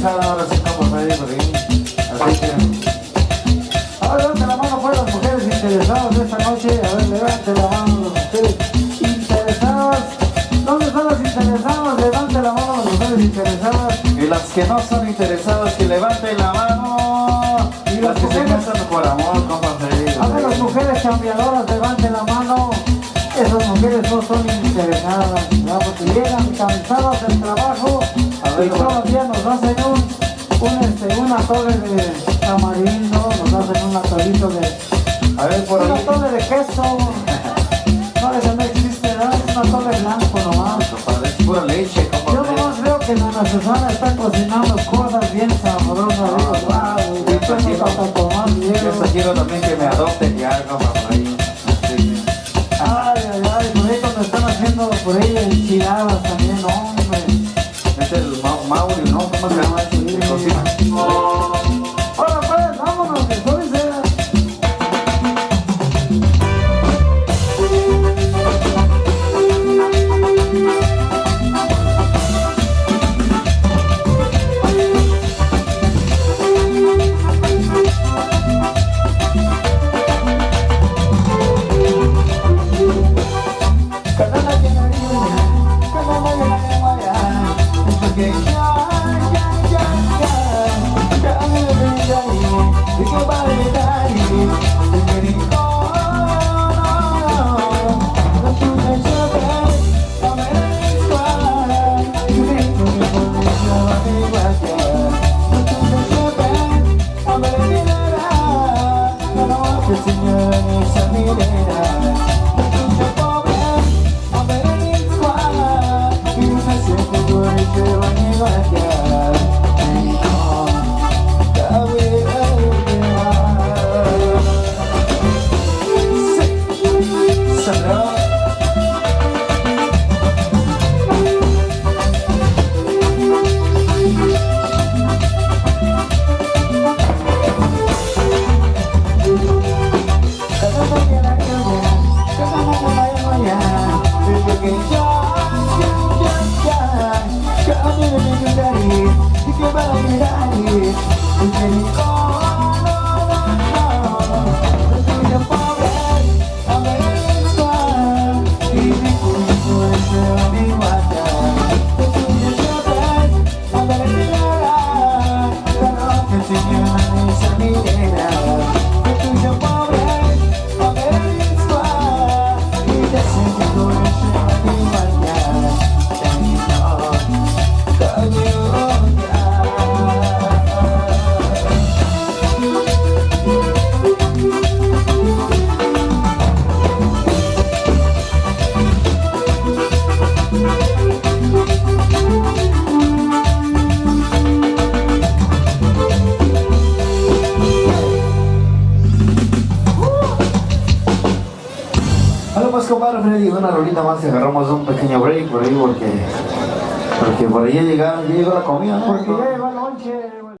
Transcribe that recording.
Ahora sí estamos ahí, así que ahora levanten la mano pues las mujeres interesadas esta noche. A ver, levanten la mano las mujeres interesadas. ¿Dónde están las interesadas? Levanten la mano las mujeres interesadas. Y las que no son interesadas, que levanten la mano. Y las que se casan por amor, compadre. A ver, las mujeres cambiadoras, levanten la mano. Esas mujeres no son interesadas, ¿verdad? Porque llegan cansadas del trabajo y todavía nos hacen una torre de tamarindo, nos hacen un atolito de... A ver, por una torre de queso. No, esa no existe, ¿verdad? Es una torre blanco nomás. Es pura leche, compadre. Yo nomás veo que Nana Susana está cocinando cosas bien sabrosas. Wow, y yo quiero también que me adopten ya, compadre. Ay, por ahí cuando están haciendo por ahí enchiladas también, hombre. Es el Mauri, ¿no? ¿Cómo se llama eso? De cocina. Ahora pues, vámonos, que soy cera. Pues compadre Freddy, una rolita más y agarramos un pequeño break por ahí porque por ahí ya llegó la comida, ¿no? Porque ya llegó el lonche.